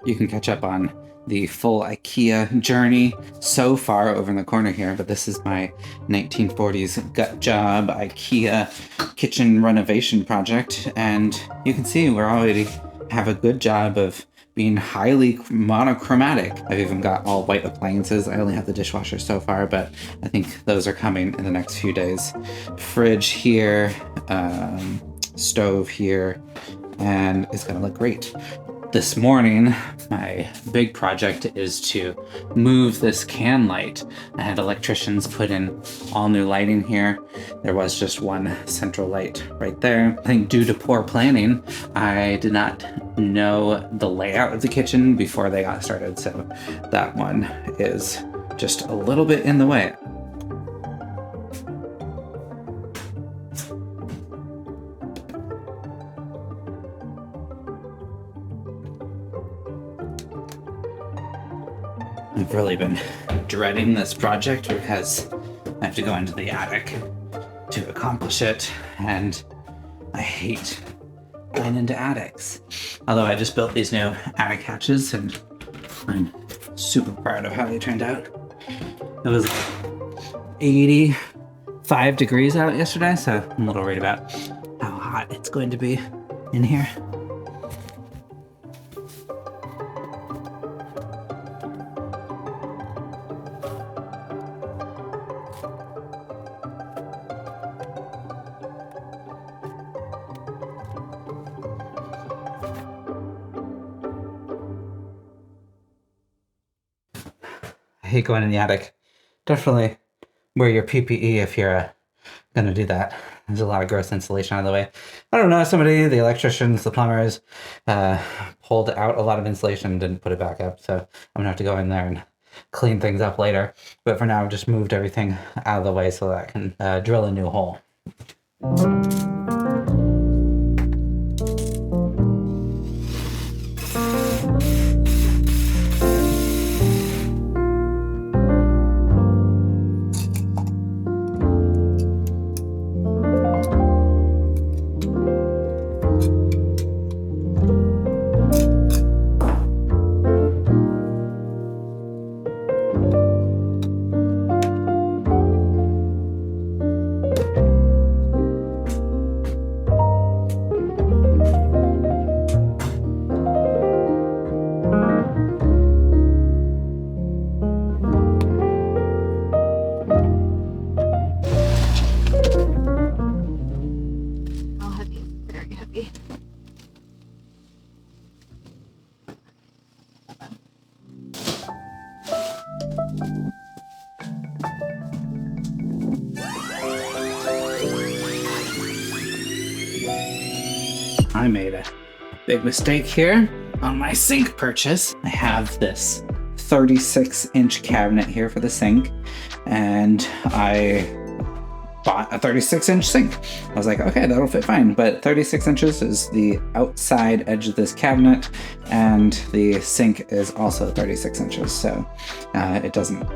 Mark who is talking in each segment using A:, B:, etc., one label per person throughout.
A: You can catch up on the full IKEA journey so far over in the corner here, but this is my 1940s gut job IKEA kitchen renovation project, and you can see we're already have a good job of being highly monochromatic. I've even got all white appliances. I only have the dishwasher so far, but I think those are coming in the next few days. Fridge here, stove here, and it's gonna look great. This morning, my big project is to move this can light. I had electricians put in all new lighting here. There was just one central light right there. I think due to poor planning, I did not know the layout of the kitchen before they got started. So that one is just a little bit in the way. I've really been dreading this project because I have to go into the attic to accomplish it, and I hate going into attics. Although I just built these new attic hatches, and I'm super proud of how they turned out. It was 85 degrees out yesterday, so I'm a little worried about how hot it's going to be in here. I hate going in the attic. Definitely wear your PPE if you're gonna do that. There's a lot of gross insulation out of the way. I don't know, somebody, the electricians, the plumbers, pulled out a lot of insulation and didn't put it back up. So I'm gonna have to go in there and clean things up later. But for now, I've just moved everything out of the way so that I can drill a new hole.
B: How heavy? Very heavy.
A: I made a big mistake here on my sink purchase. I have this 36-inch cabinet here for the sink, and I bought a 36-inch sink. I was like, okay, that'll fit fine, but 36 inches is the outside edge of this cabinet, and the sink is also 36 inches, so it doesn't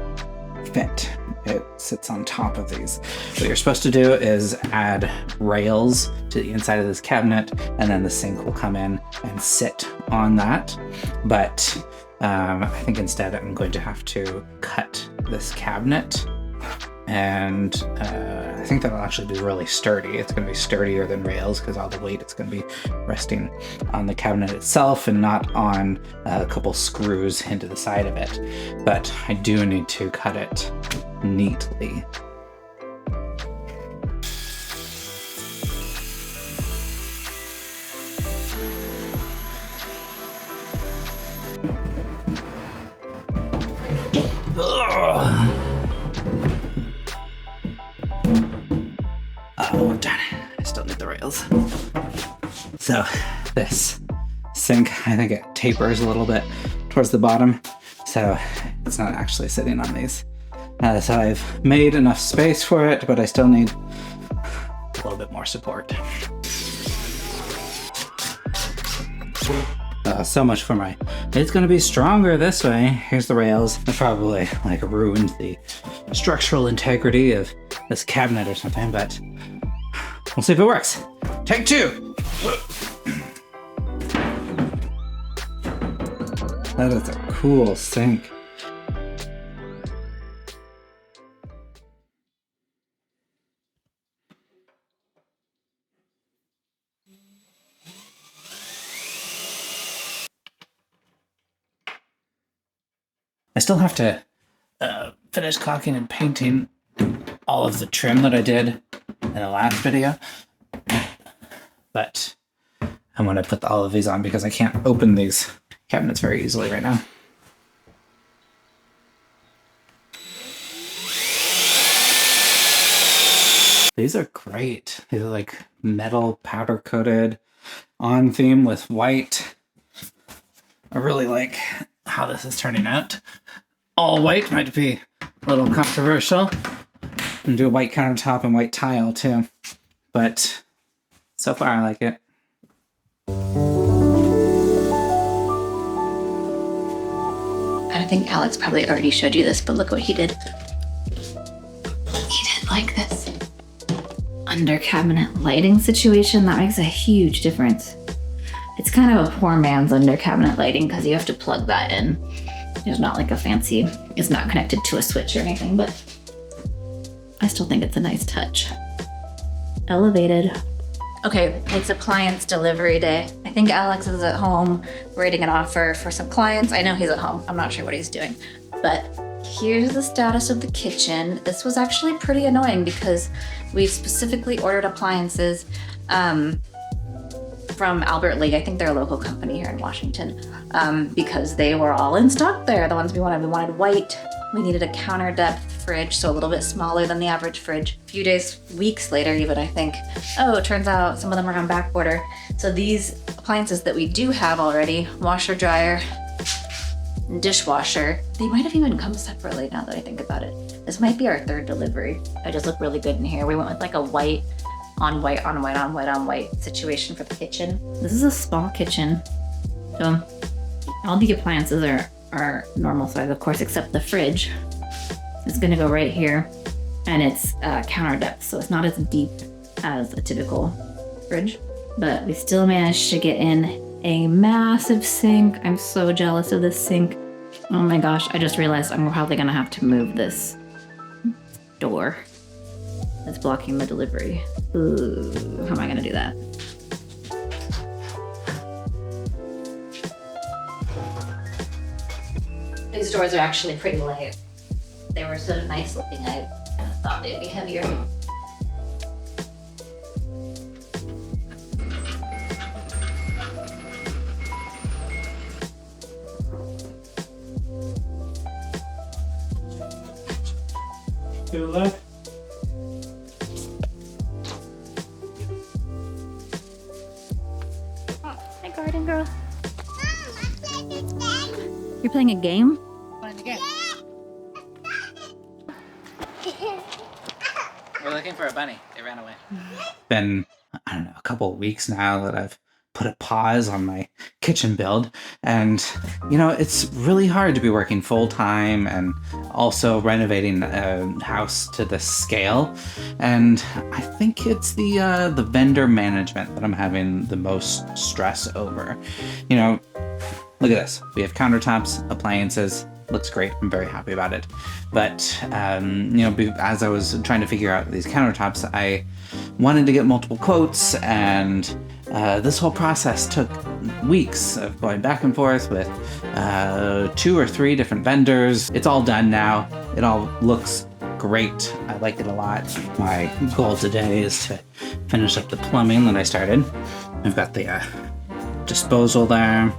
A: fit. It sits on top of these. What you're supposed to do is add rails to the inside of this cabinet, and then the sink will come in and sit on that. But I think instead I'm going to have to cut this cabinet, and I think that'll actually be really sturdy. It's going to be sturdier than rails because all the weight it's going to be resting on the cabinet itself and not on a couple screws into the side of it. But I do need to cut it neatly. Ugh. Oh, darn it. I still need the rails. So this sink, I think it tapers a little bit towards the bottom, so it's not actually sitting on these. So I've made enough space for it, but I still need a little bit more support. So much for my, it's gonna be stronger this way. Here's the rails. I probably ruined the structural integrity of this cabinet or something, but we'll see if it works. Take two. That is a cool sink. I still have to finish caulking and painting all of the trim that I did in the last video. But I want to put all of these on because I can't open these cabinets very easily right now. These are great. These are like metal powder coated on theme with white. I really like how this is turning out. All white might be a little controversial. And do a white countertop and white tile too. But so far I like it.
B: I think Alex probably already showed you this, but look what he did. He did like this under cabinet lighting situation. That makes a huge difference. It's kind of a poor man's under cabinet lighting because you have to plug that in. There's not like a fancy, it's not connected to a switch or anything, but I still think it's a nice touch. Elevated. Okay, it's appliance delivery day. I think Alex is at home writing an offer for some clients. I know he's at home. I'm not sure what he's doing. But here's the status of the kitchen. This was actually pretty annoying because we specifically ordered appliances from Albert Lee. I think they're a local company here in Washington because they were all in stock there. The ones we wanted. We wanted white. We needed a counter depth fridge, so a little bit smaller than the average fridge. A few days, weeks later even, I think, oh, it turns out some of them are on back order. So these appliances that we do have already, washer, dryer, dishwasher, they might have even come separately now that I think about it. This might be our third delivery. I just look really good in here. We went with like a white on white on white on white on white situation for the kitchen. This is a small kitchen. So all the appliances are normal size, of course, except the fridge. It's gonna go right here, and it's counter depth, so it's not as deep as a typical fridge, but we still managed to get in a massive sink. I'm so jealous of this sink. Oh my gosh, I just realized I'm probably gonna have to move this door that's blocking the delivery. Ooh, how am I gonna do that? These doors are actually pretty light. They were so nice looking, I thought they'd be heavier.
A: Good luck.
B: Hi, garden girl. You're playing a game?
A: We're looking for a bunny. It ran away. Been, I don't know, a couple of weeks now that I've put a pause on my kitchen build. And, you know, it's really hard to be working full time and also renovating a house to this scale. And I think it's the vendor management that I'm having the most stress over. You know, look at this. We have countertops, appliances. Looks great. I'm very happy about it. But, you know, as I was trying to figure out these countertops, I wanted to get multiple quotes, and this whole process took weeks of going back and forth with 2 or 3 different vendors. It's all done now. It all looks great. I like it a lot. My goal today is to finish up the plumbing that I started. I've got the disposal there.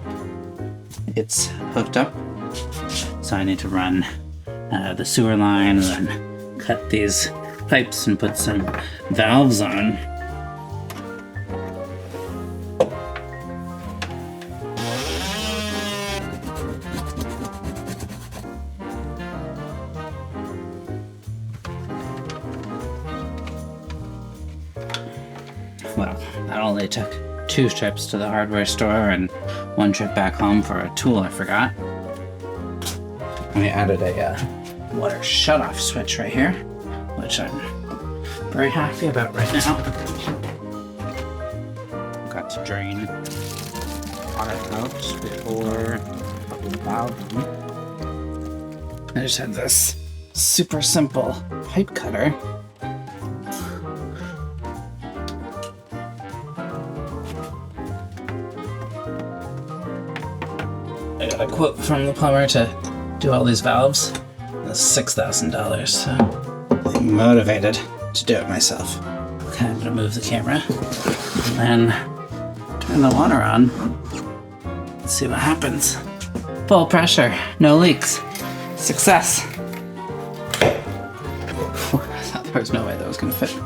A: It's hooked up. So I need to run the sewer line and then cut these pipes and put some valves on. Well, that only took 2 trips to the hardware store and 1 trip back home for a tool I forgot. I added a water shutoff switch right here, which I'm very happy about right now. Got to drain water out before popping the valve in. I just had this super simple pipe cutter. I got a quote from the plumber to do all these valves. That's $6,000, so I'm motivated to do it myself. Okay, I'm gonna move the camera and then turn the water on. Let's see what happens. Full pressure, no leaks. Success. I thought there was no way that was gonna fit.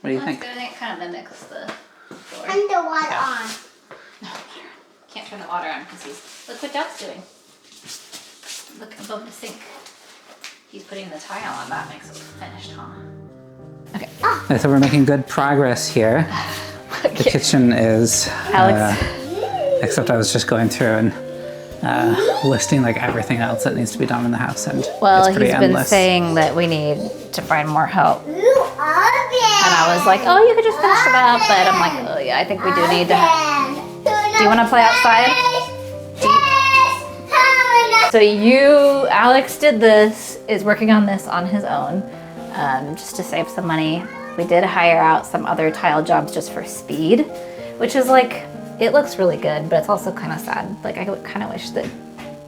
A: What do you think?
B: Good. It kind of mimics the floor.
C: Turn the water on.
B: No, can't turn the water on because look what Doug's doing. Look above the sink. He's putting the tile on. That makes it finished, huh? Okay.
A: I thought we're making good progress here. The kitchen is,
B: Alex.
A: except I was just going through and listing like everything else that needs to be done in the house, and
B: Well,
A: it's pretty
B: he's been
A: endless.
B: saying that we need to find more help.
C: Blue oven.
B: And I was like, oh, you could just finish it up. But I'm like, oh, yeah, I think we do need to. Do you want to play outside? So Alex did this, is working on this on his own, just to save some money. We did hire out some other tile jobs just for speed, which is like, it looks really good, but it's also kind of sad. Like, I kind of wish that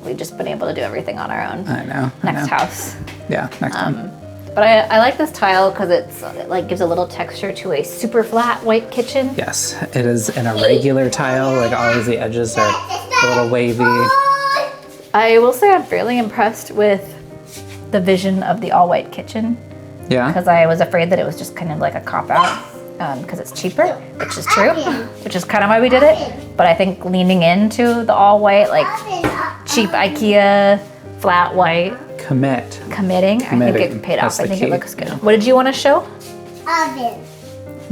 B: we'd just been able to do everything on our own.
A: I know.
B: Next house.
A: Yeah, next time.
B: But I like this tile because it like gives a little texture to a super flat white kitchen.
A: Yes, it is an irregular tile. Like all of the edges are a little wavy.
B: I will say I'm fairly impressed with the vision of the all white kitchen.
A: Yeah.
B: Because I was afraid that it was just kind of like a cop out because it's cheaper, which is true, which is kind of why we did it. But I think leaning into the all white, like cheap IKEA, flat white, committing, I think it paid off. I think it looks good. What did you want to show?
C: Oven.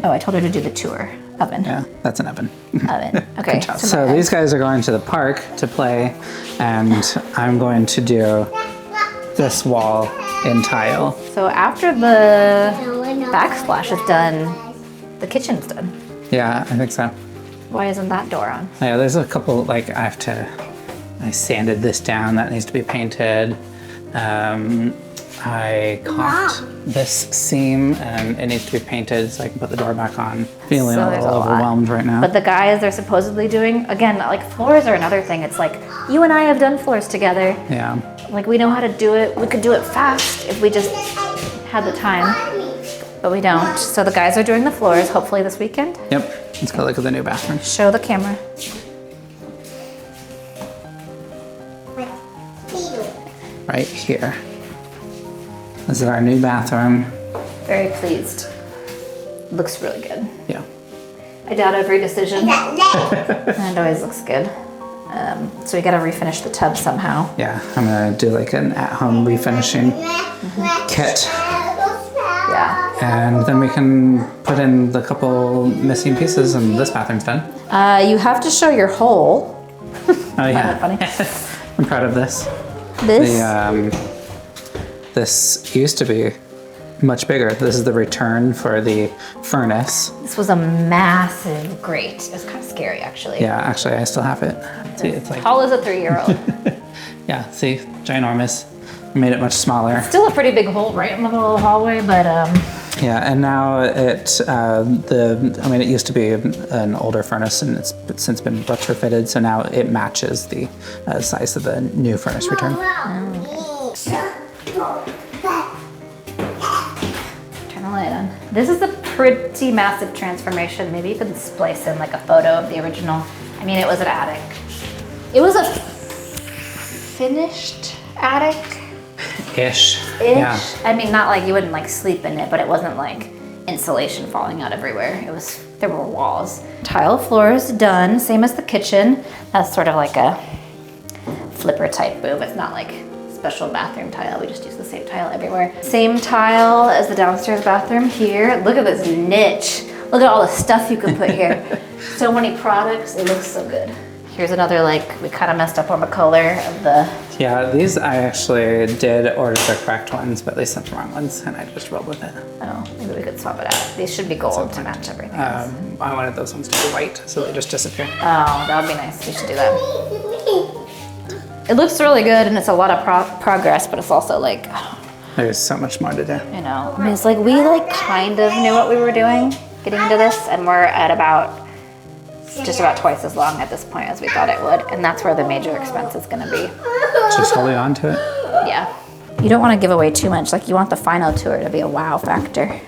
B: Oh, I told her to do the tour. Oven.
A: Yeah, that's an oven.
B: Oven. Okay.
A: Good job. So these guys are going to the park to play, and I'm going to do this wall in tile.
B: So after the backsplash is done, the kitchen's done.
A: Yeah, I think so.
B: Why isn't that door on?
A: Yeah, there's a couple, like I sanded this down, that needs to be painted. I caulked this seam and it needs to be painted so I can put the door back on. Feeling
B: So
A: a
B: there's
A: little
B: a lot.
A: overwhelmed right now.
B: But the guys are supposedly doing, again, like floors are another thing. It's like, you and I have done floors together.
A: Yeah.
B: Like we know how to do it. We could do it fast if we just had the time, but we don't. So the guys are doing the floors, hopefully this weekend.
A: Yep. Let's go look at the new bathroom.
B: Show the camera.
A: Right here. This is our new bathroom.
B: Very pleased. Looks really good.
A: Yeah.
B: I doubt every decision. And it always looks good. So we gotta refinish the tub somehow.
A: Yeah, I'm gonna do like an at-home refinishing kit.
B: Yeah.
A: And then we can put in the couple missing pieces and this bathroom's done.
B: You have to show your hole.
A: Oh yeah.
B: Funny.
A: I'm proud of this.
B: This.
A: This used to be much bigger. This is the return for the furnace.
B: This was a massive grate. It was kind of scary, actually.
A: Yeah, actually I still have it. See, it's like,
B: Tall as a 3-year-old.
A: yeah, see, ginormous. I made it much smaller.
B: Still a pretty big hole right in the middle of the hallway, but
A: Yeah, and now it used to be an older furnace and it's since been retrofitted, so now it matches the size of the new furnace return.
B: turn the light on. This is a pretty massive transformation. Maybe you can splice in like a photo of the original. I mean, it was an attic. It was a finished attic.
A: Ish. Yeah.
B: I mean, not like you wouldn't like sleep in it, but it wasn't like insulation falling out everywhere. There were walls. Tile floors done, same as the kitchen. That's sort of like a flipper type boom. It's not like special bathroom tile. We just use the same tile everywhere. Same tile as the downstairs bathroom here. Look at this niche. Look at all the stuff you can put here. So many products. It looks so good. Here's another, like, we kind of messed up on the color of the...
A: Yeah, these I actually did order the correct ones, but they sent the wrong ones, and I just rolled with it.
B: Oh, maybe we could swap it out. These should be gold to match everything else.
A: I wanted those ones to be white, so they just disappear.
B: Oh, that would be nice. We should do that. It looks really good, and it's a lot of progress, but it's also like...
A: There's so much more to do.
B: You know, I mean, it's like we like kind of knew what we were doing getting into this, and we're at about just about twice as long at this point as we thought it would, and that's where the major expense is going to be.
A: Just holding on to it.
B: Yeah. You don't want to give away too much. Like, you want the final tour to be a wow factor.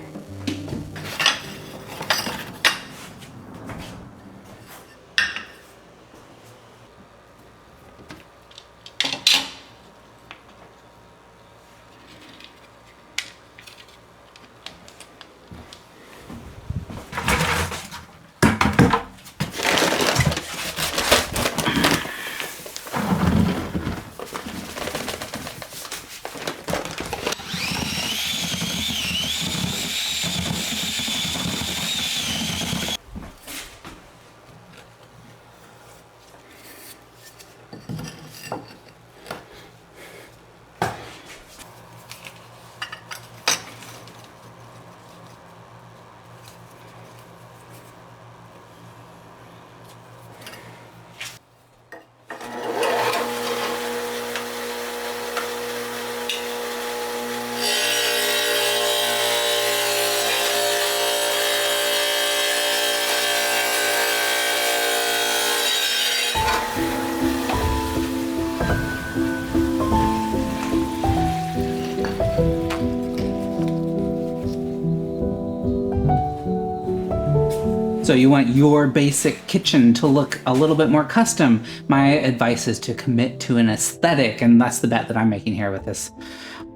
A: So you want your basic kitchen to look a little bit more custom. My advice is to commit to an aesthetic, and that's the bet that I'm making here with this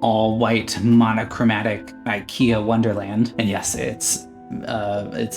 A: all white monochromatic IKEA Wonderland. And yes, it's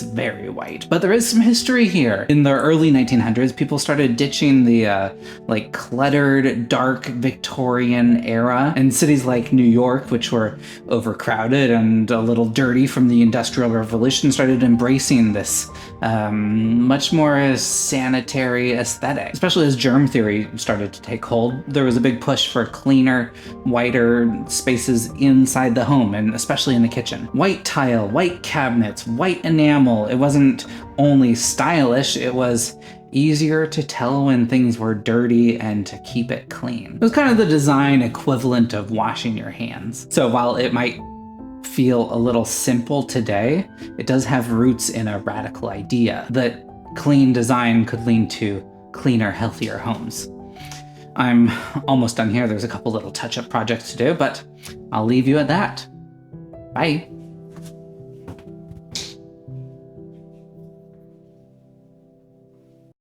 A: very white, but there is some history here. In the early 1900s, people started ditching the like cluttered, dark Victorian era, and cities like New York, which were overcrowded and a little dirty from the Industrial Revolution, started embracing this much more sanitary aesthetic. Especially as germ theory started to take hold, there was a big push for cleaner, whiter spaces inside the home, and especially in the kitchen. White tile, white cabinets, white enamel. It wasn't only stylish, it was easier to tell when things were dirty and to keep it clean. It was kind of the design equivalent of washing your hands. So while it might feel a little simple today, it does have roots in a radical idea that clean design could lead to cleaner, healthier homes. I'm almost done here. There's a couple little touch-up projects to do, but I'll leave you at that. Bye.